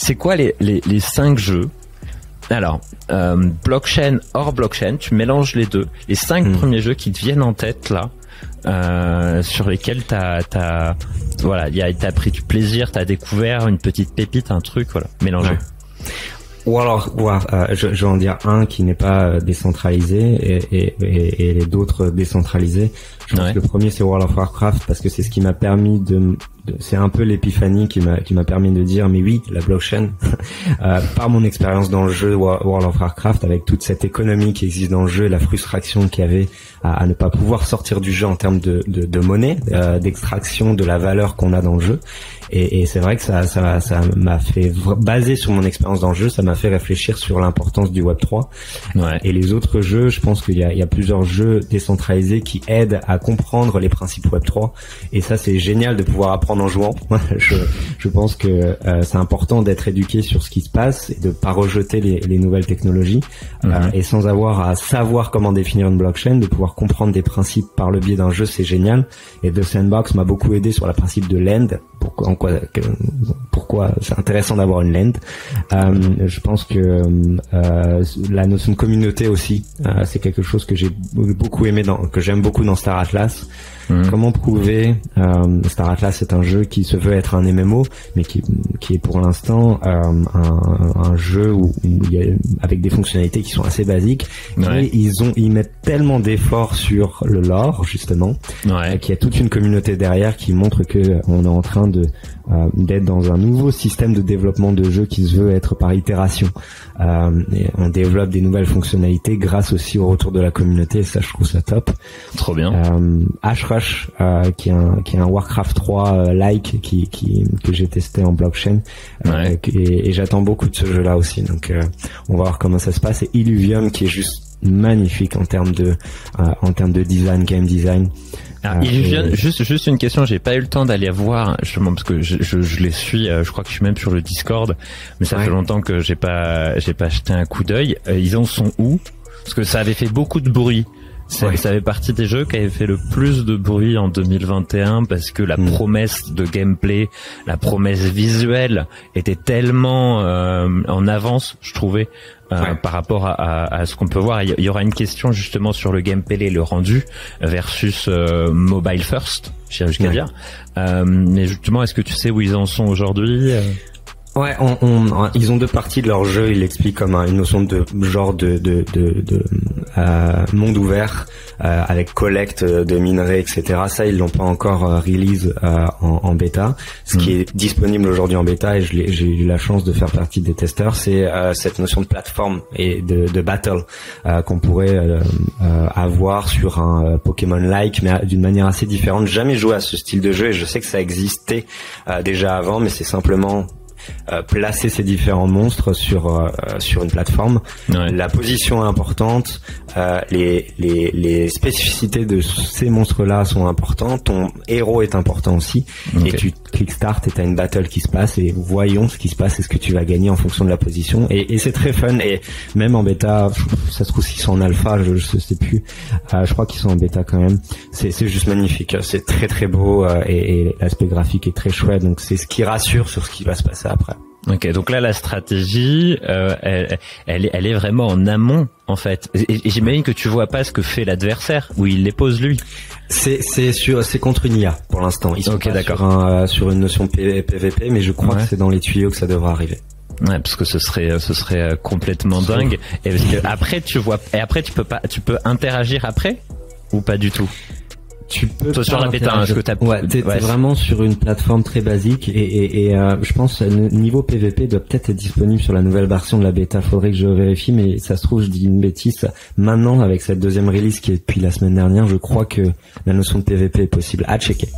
c'est quoi les 5 jeux? Alors, blockchain, hors blockchain, tu mélanges les deux. Les 5 premiers jeux qui te viennent en tête là, sur lesquels t'as pris du plaisir, t'as découvert une petite pépite, un truc, voilà, mélangé. Ouais. Ou alors, je vais en dire un qui n'est pas décentralisé et les d'autres décentralisés. Je pense que le premier c'est World of Warcraft parce que c'est ce qui m'a permis c'est un peu l'épiphanie qui m'a permis de dire mais oui, la blockchain par mon expérience dans le jeu World of Warcraft avec toute cette économie qui existe dans le jeu et la frustration qu'il y avait à ne pas pouvoir sortir du jeu en termes de monnaie, d'extraction de la valeur qu'on a dans le jeu. Et c'est vrai que ça m'a fait basé sur mon expérience dans le jeu, ça m'a fait réfléchir sur l'importance du Web3. Ouais. Et les autres jeux, je pense qu'il y a plusieurs jeux décentralisés qui aident à comprendre les principes Web3. Et ça, c'est génial de pouvoir apprendre en jouant. Je pense que c'est important d'être éduqué sur ce qui se passe et de pas rejeter les nouvelles technologies. Et sans avoir à savoir comment définir une blockchain, de pouvoir comprendre des principes par le biais d'un jeu, c'est génial. Et The Sandbox m'a beaucoup aidé sur le principe de lend. Pourquoi c'est intéressant d'avoir une lend. Je pense que la notion de communauté aussi, c'est quelque chose que j'ai beaucoup aimé que j'aime beaucoup dans Star Atlas. Comment prouver Star Atlas est un jeu qui se veut être un MMO mais qui est pour l'instant un jeu où il y a, avec des fonctionnalités qui sont assez basiques. Ouais. Et ils mettent tellement d'efforts sur le lore justement qu'il y a toute une communauté derrière qui montre que on est en train d'être dans un nouveau système de développement de jeu qui se veut être par itération. Et on développe des nouvelles fonctionnalités grâce aussi au retour de la communauté et ça je trouve ça top. Trop bien. Ashrush qui est un Warcraft 3 like que j'ai testé en blockchain et j'attends beaucoup de ce jeu là aussi, donc on va voir comment ça se passe. Et Illuvium qui est juste magnifique en termes de design, game design. Alors, Illuvium, juste une question, j'ai pas eu le temps d'aller voir justement parce que je les suis, je crois que je suis même sur le Discord, mais ça fait longtemps que j'ai pas jeté un coup d'œil. Ils en sont où? Parce que ça avait fait beaucoup de bruit. Ça fait partie des jeux qui avaient fait le plus de bruit en 2021 parce que la promesse de gameplay, la promesse visuelle était tellement en avance, je trouvais, par rapport à ce qu'on peut voir. Il y aura une question justement sur le gameplay et le rendu versus mobile first, j'irais jusqu'à dire. Mais justement, est-ce que tu sais où ils en sont aujourd'hui? Ouais, ils ont deux parties de leur jeu. Ils l'expliquent comme une notion de genre de monde ouvert avec collecte de minerais, etc. Ça, ils l'ont pas encore release en bêta. Ce qui est disponible aujourd'hui en bêta, et j'ai eu la chance de faire partie des testeurs, c'est cette notion de plateforme et de battle qu'on pourrait avoir sur un Pokémon-like, mais d'une manière assez différente. J'ai jamais joué à ce style de jeu et je sais que ça existait déjà avant, mais c'est simplement placer ces différents monstres sur une plateforme. La position est importante, les spécificités de ces monstres-là sont importantes, ton héros est important aussi, et tu click start et t'as une battle qui se passe et voyons ce qui se passe et ce que tu vas gagner en fonction de la position, et c'est très fun. Et même en bêta, ça se trouve s'ils sont en alpha, je sais plus, je crois qu'ils sont en bêta quand même, c'est juste magnifique, c'est très très beau, et l'aspect graphique est très chouette, donc c'est ce qui rassure sur ce qui va se passer après. Ok, donc là la stratégie, elle est vraiment en amont en fait. Et j'imagine que tu vois pas ce que fait l'adversaire, où il les pose lui. C'est contre une IA pour l'instant. Ils sont pas sur une notion PVP, mais je crois que c'est dans les tuyaux que ça devra arriver. Ouais, parce que ce serait complètement dingue. Et parce que après tu peux interagir après ou pas du tout. Tu peux sur la bêta, ce que t'as. T'es vraiment sur une plateforme très basique et je pense niveau PVP doit peut-être être disponible sur la nouvelle version de la bêta. Faudrait que je vérifie, mais ça se trouve je dis une bêtise. Maintenant avec cette deuxième release qui est depuis la semaine dernière, je crois que la notion de PVP est possible. À checker.